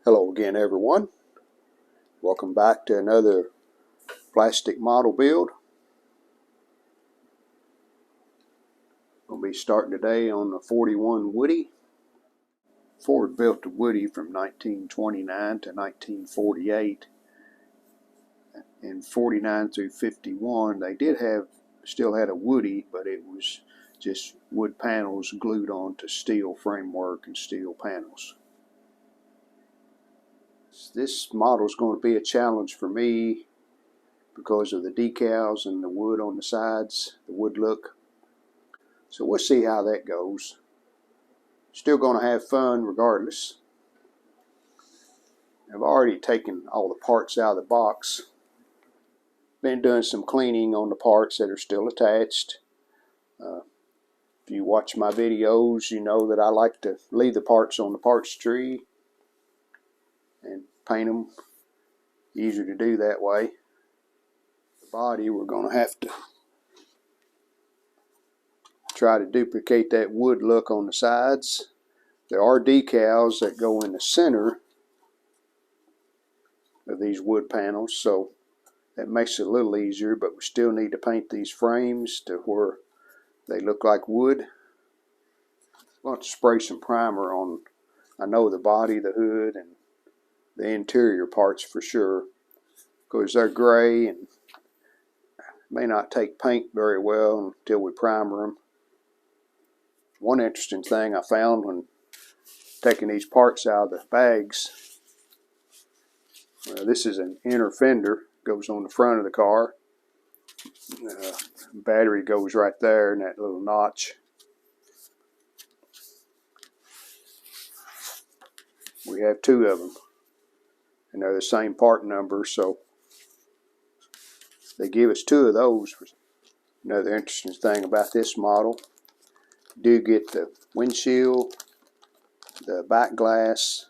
Hello again, everyone. Welcome back to another plastic model build. We'll be starting today on the 41 Woody. Ford built the Woody from 1929 to 1948. In 49 through 51, they still had a Woody, but it was just wood panels glued onto steel framework and steel panels. This model is going to be a challenge for me because of the decals and the wood on the sides, the wood look. So we'll see how that goes. Still going to have fun regardless. I've already taken all the parts out of the box. Been doing some cleaning on the parts that are still attached. If you watch my videos, you know that I like to leave the parts on the parts tree and paint them. Easier to do that way. The body, we're going to have to try to duplicate that wood look on the sides. There are decals that go in the center of these wood panels, so that makes it a little easier, but we still need to paint these frames to where they look like wood. I'm going to spray some primer on, I know, the body, the hood, and the interior parts for sure, because they're gray and may not take paint very well until we primer them. One interesting thing I found when taking these parts out of the bags, this is an inner fender, goes on the front of the car. Battery goes right there in that little notch. We have two of them, and they're the same part number, so they give us two of those. Another interesting thing about this model, you do get the windshield, the back glass,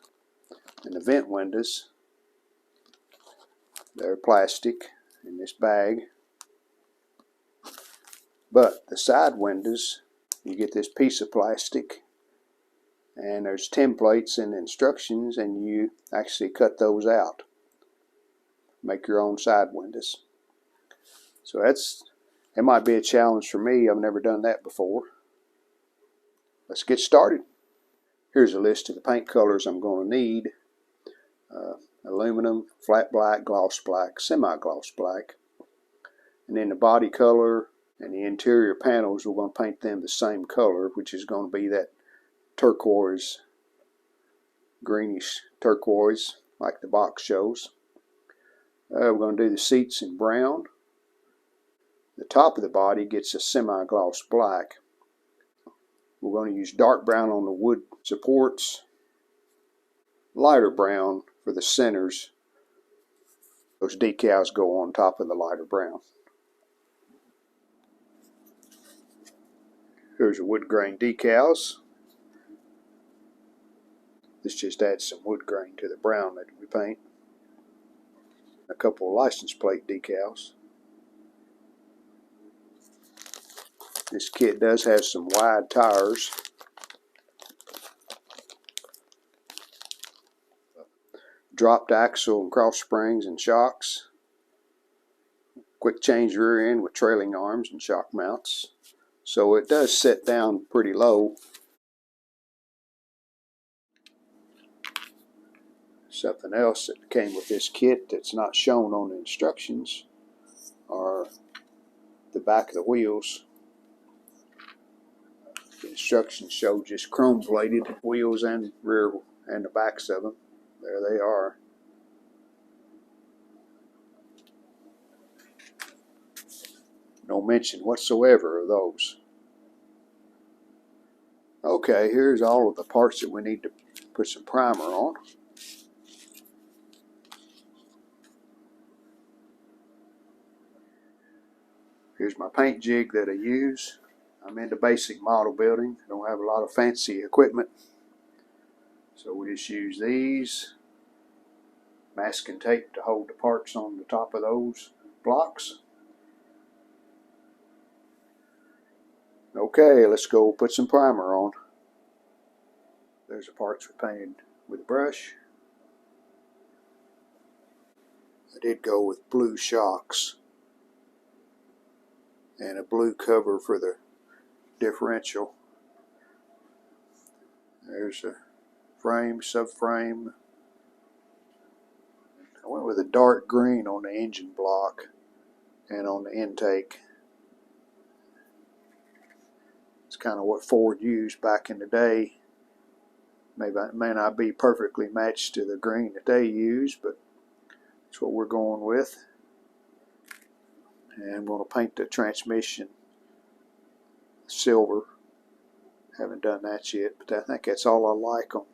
and the vent windows. They're plastic in this bag. But the side windows, you get this piece of plastic, and there's templates and instructions, and you actually cut those out. Make your own side windows. So it might be a challenge for me. I've never done that before. Let's get started. Here's a list of the paint colors I'm going to need. Aluminum, flat black, gloss black, semi-gloss black. And then the body color and the interior panels, we're going to paint them the same color, which is going to be that turquoise, greenish turquoise, like the box shows. We're going to do the seats in brown. The top of the body gets a semi-gloss black. We're going to use dark brown on the wood supports, lighter brown for the centers. Those decals go on top of the lighter brown. Here's the wood grain decals. This just adds some wood grain to the brown that we paint. A couple of license plate decals. This kit does have some wide tires. Dropped axle and cross springs and shocks. Quick change rear end with trailing arms and shock mounts. So it does set down pretty low. Something else that came with this kit that's not shown on the instructions are the back of the wheels. The instructions show just chrome plated wheels and rear and the backs of them. There they are. No mention whatsoever of those. Okay, here's all of the parts that we need to put some primer on. Here's my paint jig that I use. I'm into basic model building. I don't have a lot of fancy equipment. So we just use these. Masking tape to hold the parts on the top of those blocks. Okay, let's go put some primer on. There's the parts we painted with a brush. I did go with blue shocks and a blue cover for the differential. There's a frame, subframe. I went with a dark green on the engine block and on the intake. It's kind of what Ford used back in the day. Maybe it may not be perfectly matched to the green that they use, but that's what we're going with. And I'm going to paint the transmission silver. Haven't done that yet, but I think that's all I like on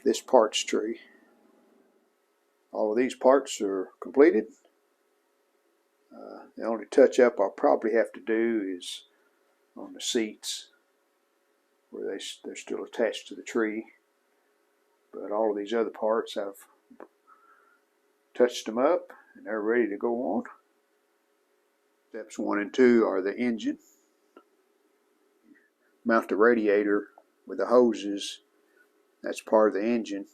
this parts tree. All of these parts are completed. The only touch up I'll probably have to do is on the seats where they're still attached to the tree. But all of these other parts, I've touched them up and they're ready to go on. Steps 1 and 2 are the engine. Mount the radiator with the hoses. That's part of the engine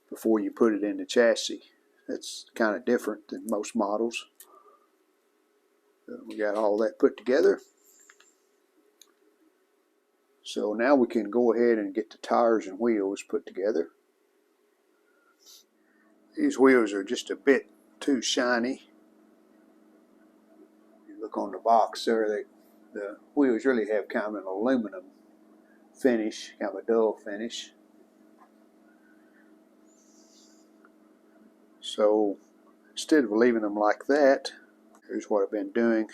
before you put it in the chassis. That's kind of different than most models. We got all that put together. So now we can go ahead and get the tires and wheels put together. These wheels are just a bit too shiny. You look on the box there, the wheels really have kind of an aluminum finish, kind of a dull finish. So instead of leaving them like that, here's what I've been doing.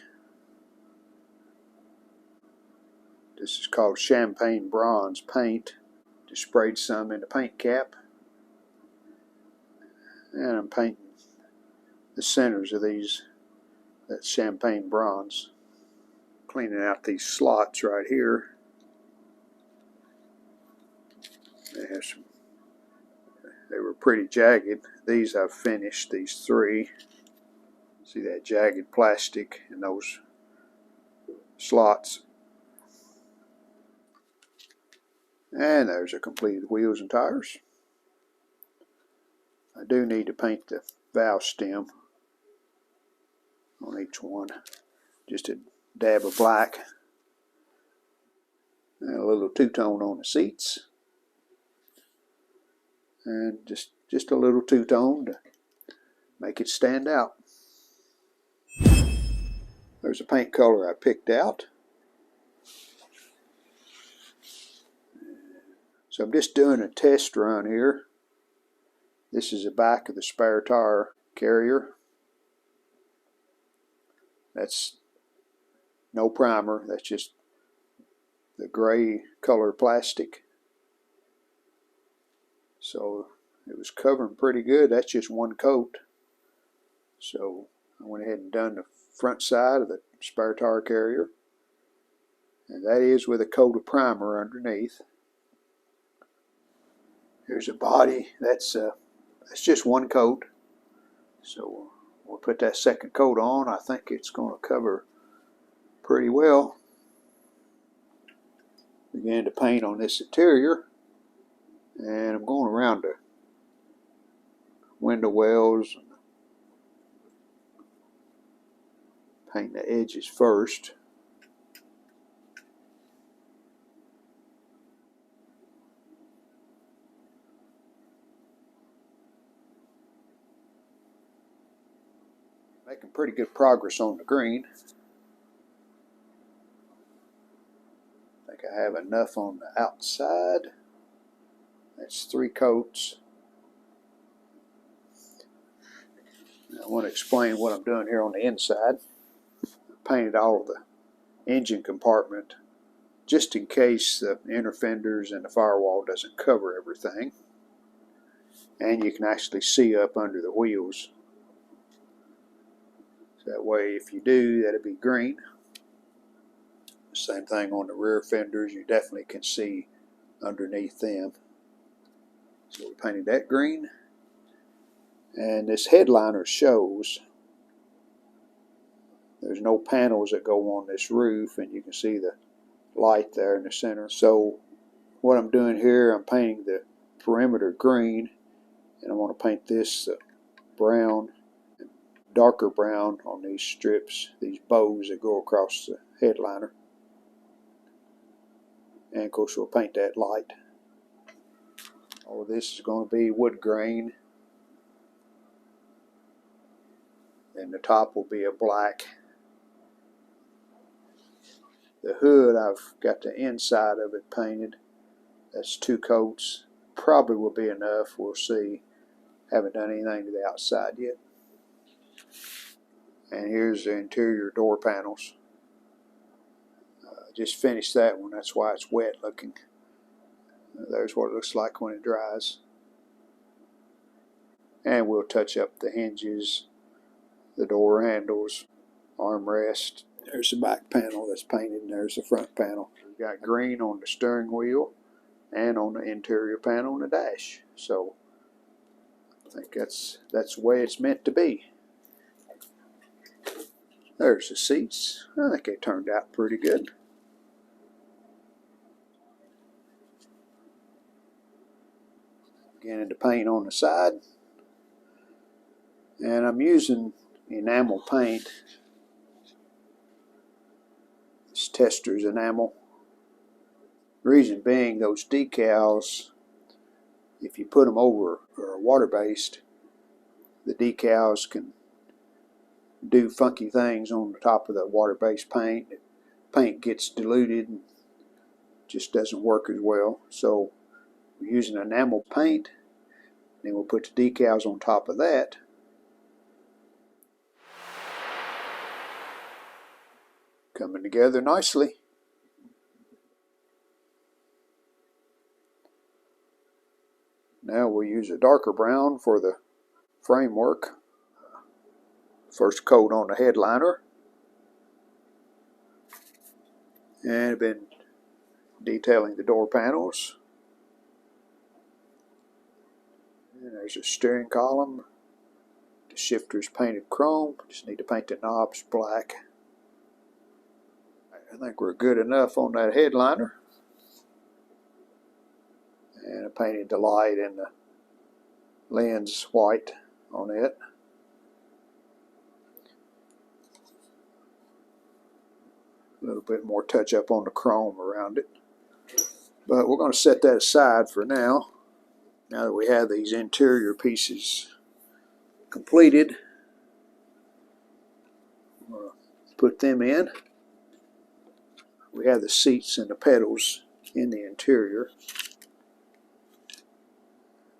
This is called champagne bronze paint. Just sprayed some in the paint cap. And I'm painting the centers of these, that champagne bronze. Cleaning out these slots right here. They were pretty jagged. These I've finished, these 3. See that jagged plastic in those slots. And there's the completed wheels and tires. I do need to paint the valve stem on each one. Just a dab of black. And a little two-tone on the seats. And just a little two-tone to make it stand out. There's a paint color I picked out. So I'm just doing a test run here. This is the back of the spare tire carrier. That's no primer, that's just the gray color plastic. So it was covering pretty good. That's just one coat. So I went ahead and done the front side of the spare tire carrier. And that is with a coat of primer underneath. Here's a body. That's just one coat. So we'll put that second coat on. I think it's going to cover pretty well. Begin to paint on this interior. And I'm going around the window wells. Paint the edges first. Making pretty good progress on the green. I think I have enough on the outside. That's 3 coats. Now I want to explain what I'm doing here on the inside. I painted all of the engine compartment just in case the inner fenders and the firewall doesn't cover everything. And you can actually see up under the wheels. So that way if you do, that'll be green. Same thing on the rear fenders, you definitely can see underneath them. So we painted that green. And this headliner shows there's no panels that go on this roof, and you can see the light there in the center. So what I'm doing here, I'm painting the perimeter green, and I want to paint this brown darker brown on these strips, these bows that go across the headliner. And of course we'll paint that light. All of this is going to be wood grain. And the top will be a black. The hood, I've got the inside of it painted. That's 2 coats. Probably will be enough. We'll see. Haven't done anything to the outside yet. And here's the interior door panels. Just finished that one. That's why it's wet looking. There's what it looks like when it dries. And we'll touch up the hinges, the door handles, armrest. There's the back panel that's painted, and there's the front panel. We've got green on the steering wheel and on the interior panel on the dash. So I think that's the way it's meant to be. There's the seats. I think they turned out pretty good. Beginning to paint on the side. And I'm using enamel paint. It's Tester's enamel. Reason being, those decals, if you put them over or water-based, the decals can do funky things on the top of the water-based paint. Paint gets diluted and just doesn't work as well. So we're using enamel paint. Then we'll put the decals on top of that. Coming together nicely. Now we'll use a darker brown for the framework. First coat on the headliner. And I've been detailing the door panels. And there's a steering column. The shifter's painted chrome. Just need to paint the knobs black. I think we're good enough on that headliner. And I painted the light and the lens white on it. A little bit more touch up on the chrome around it. But we're going to set that aside for now. Now that we have these interior pieces completed, I'm going to put them in. We have the seats and the pedals in the interior.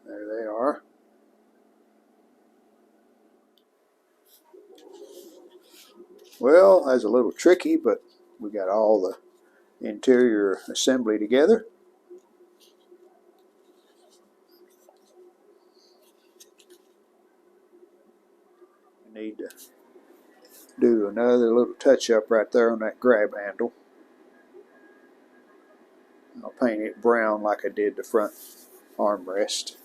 There they are. Well, that's a little tricky, but we got all the interior assembly together. We need to do another little touch up right there on that grab handle. I'll paint it brown like I did the front armrest.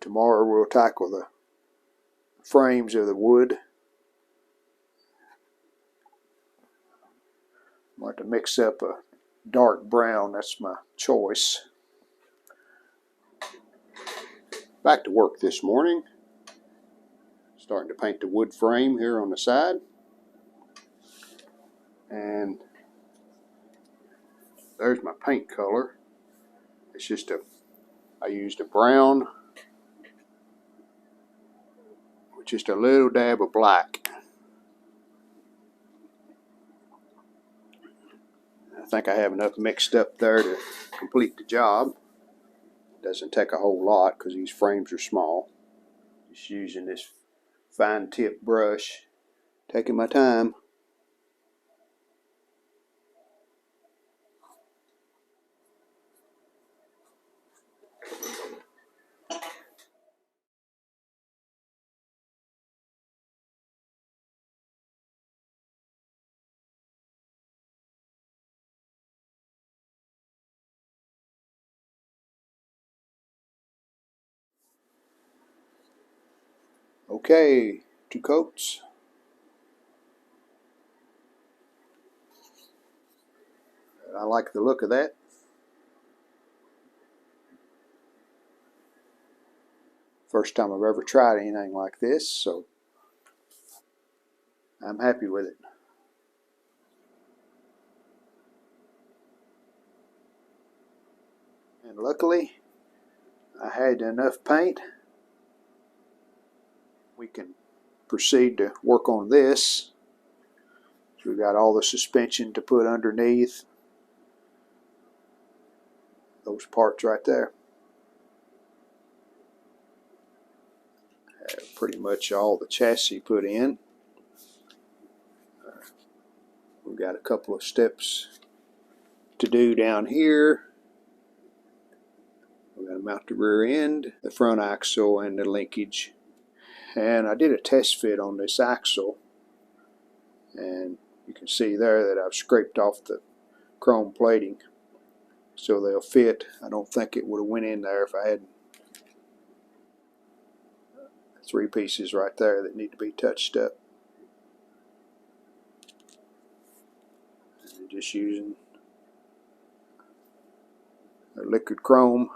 Tomorrow we'll tackle the frames of the wood. I'm going to mix up a dark brown, that's my choice. Back to work this morning. Starting to paint the wood frame here on the side. And there's my paint color. It's just I used a brown with just a little dab of black. I think I have enough mixed up there to complete the job. Doesn't take a whole lot because these frames are small. Just using this fine tip brush, taking my time. Okay, 2 coats. I like the look of that. First time I've ever tried anything like this, so I'm happy with it. And luckily, I had enough paint. We can proceed to work on this. So we've got all the suspension to put underneath those parts right there. Have pretty much all the chassis put in. We've got a couple of steps to do down here. We're going to mount the rear end, the front axle, and the linkage. And I did a test fit on this axle, and you can see there that I've scraped off the chrome plating so they'll fit. I don't think it would have went in there if I hadn't. 3 pieces right there that need to be touched up. And just using a liquid chrome.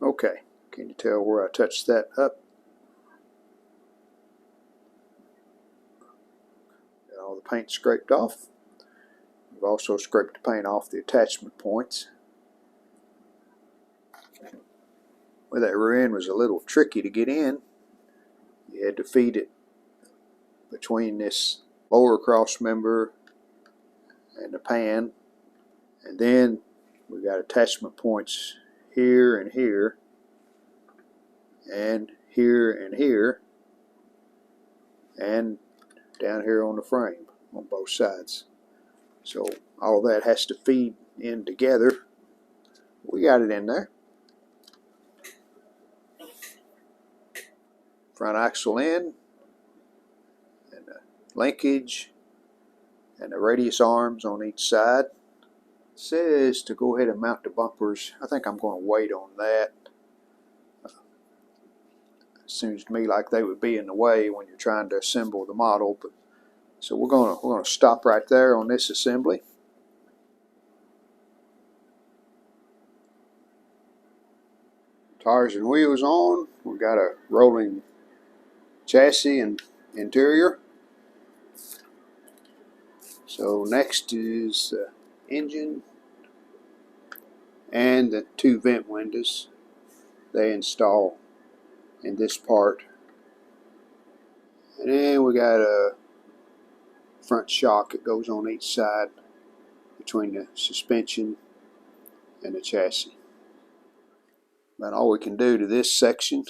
Okay, can you tell where I touched that up? Got all the paint scraped off. I've also scraped the paint off the attachment points. Well, that rear end was a little tricky to get in. You had to feed it between this lower cross member and the pan, and then we got attachment points here and here, and here and here, and down here on the frame on both sides. So all that has to feed in together. We got it in there. Front axle in, and the linkage, and the radius arms on each side. It says to go ahead and mount the bumpers. I think I'm going to wait on that. It seems to me like they would be in the way when you're trying to assemble the model. But so we're going to stop right there on this assembly. Tires and wheels on. We've got a rolling chassis and interior. So next is the engine and the 2 vent windows. They install in this part. And then we got a front shock that goes on each side between the suspension and the chassis. About all we can do to this section.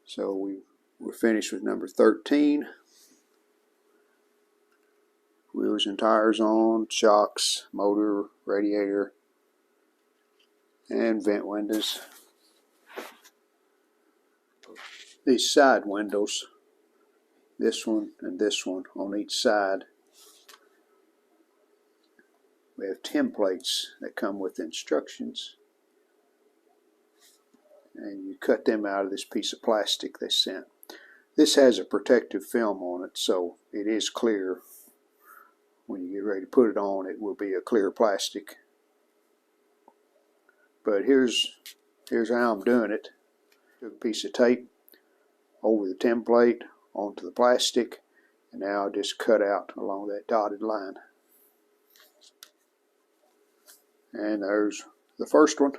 So we're finished with number 13. Wheels and tires on, shocks, motor, radiator, and vent windows. These side windows, this one and this one on each side, we have templates that come with instructions, and you cut them out of this piece of plastic they sent. This has a protective film on it, so it is clear. When you get ready to put it on, it will be a clear plastic. But here's how I'm doing it. Took a piece of tape over the template onto the plastic, and now I just cut out along that dotted line. And there's the first one.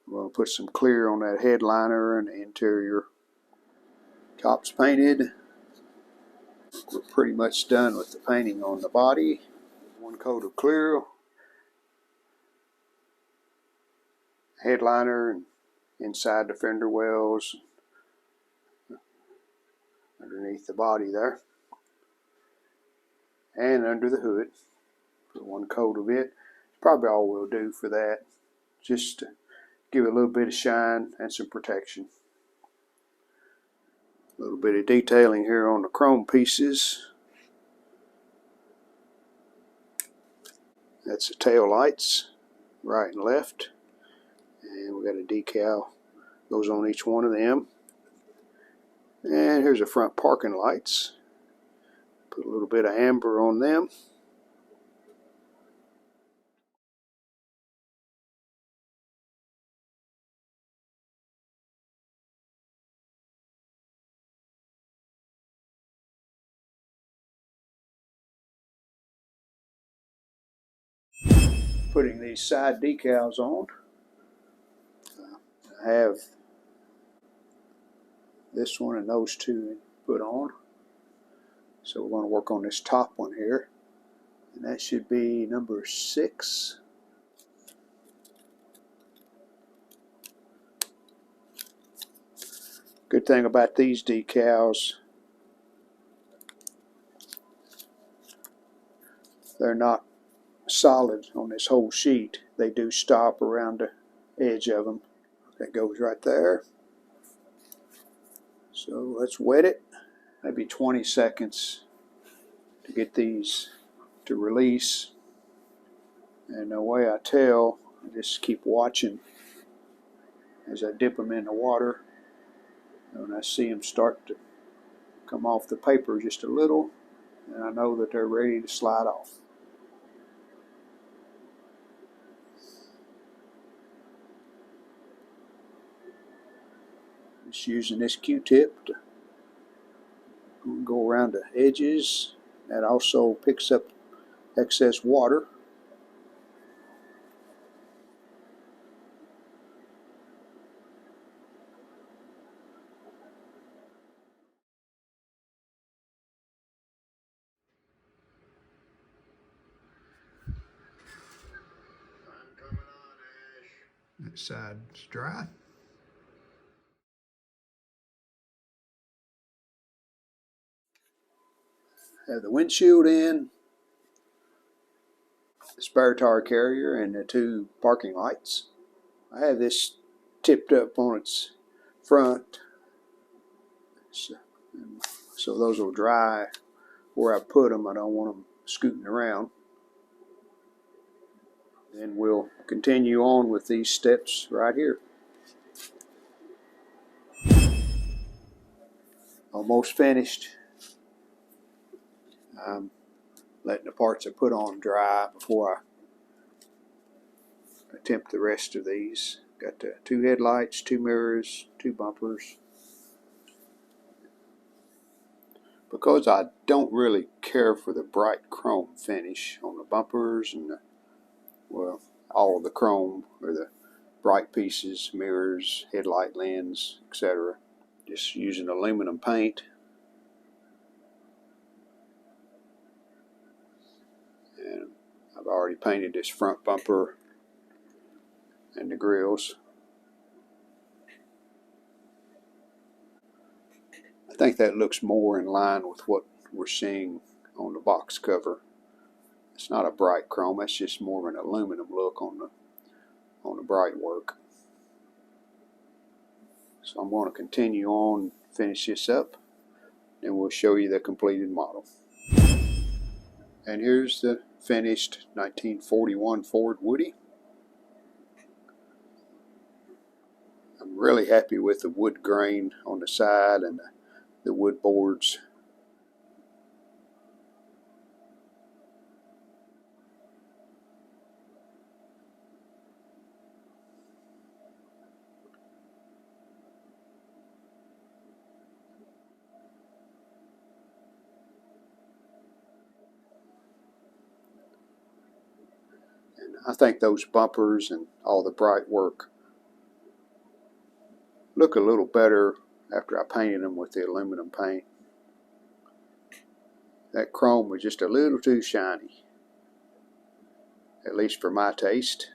I'm going to put some clear on that headliner and the interior. Top's painted. We're pretty much done with the painting on the body. 1 coat of clear. Headliner and inside the fender wells. Underneath the body there. And under the hood. Put 1 coat of it. Probably all we'll do for that. Just to give it a little bit of shine and some protection. A little bit of detailing here on the chrome pieces. That's the tail lights, right and left. And we got a decal, goes on each one of them. And here's the front parking lights. Put a little bit of amber on them. Putting these side decals on. I have this one and those two put on. So we're going to work on this top one here. And that should be number 6. Good thing about these decals, they're not solid on this whole sheet. They do stop around the edge of them. That goes right there. So let's wet it. Maybe 20 seconds to get these to release. And the way I tell, I just keep watching as I dip them in the water. And when I see them start to come off the paper just a little, and I know that they're ready to slide off. Just using this Q-tip to go around the edges. That also picks up excess water. That side's dry. Have the windshield in, the spare tire carrier, and the 2 parking lights. I have this tipped up on its front, so those will dry where I put them. I don't want them scooting around. Then we'll continue on with these steps right here. Almost finished. I'm letting the parts I put on dry before I attempt the rest of these. Got the 2 headlights, 2 mirrors, 2 bumpers. Because I don't really care for the bright chrome finish on the bumpers and all of the chrome or the bright pieces, mirrors, headlight lens, etc. Just using aluminum paint. And I've already painted this front bumper and the grills. I think that looks more in line with what we're seeing on the box cover. It's not a bright chrome, that's just more of an aluminum look on the bright work. So I'm going to continue on, finish this up, and we'll show you the completed model. And here's the finished 1941 Ford Woody. I'm really happy with the wood grain on the side and the wood boards. And I think those bumpers and all the bright work look a little better after I painted them with the aluminum paint. That chrome was just a little too shiny, at least for my taste.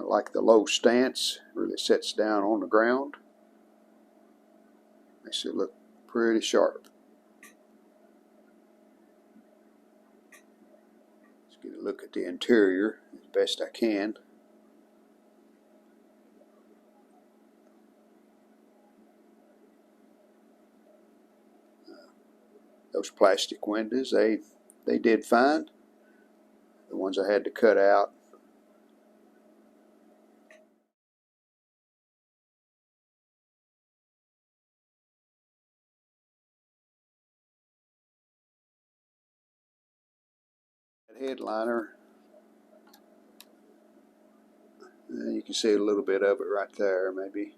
like the low stance, really sets down on the ground. Makes it look pretty sharp. Let's get a look at the interior as best I can. Those plastic windows, they did fine. The ones I had to cut out. That headliner, you can see a little bit of it right there, maybe.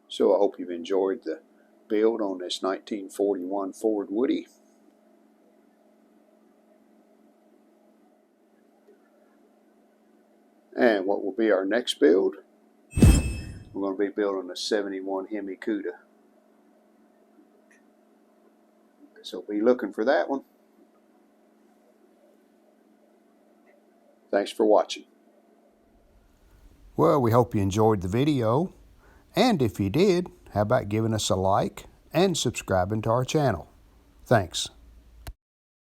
So I hope you've enjoyed the build on this 1941 Ford Woody. And what will be our next build? We're going to be building a 71 Hemi Cuda. So be looking for that one. Thanks for watching. Well, we hope you enjoyed the video. And if you did, how about giving us a like and subscribing to our channel? Thanks.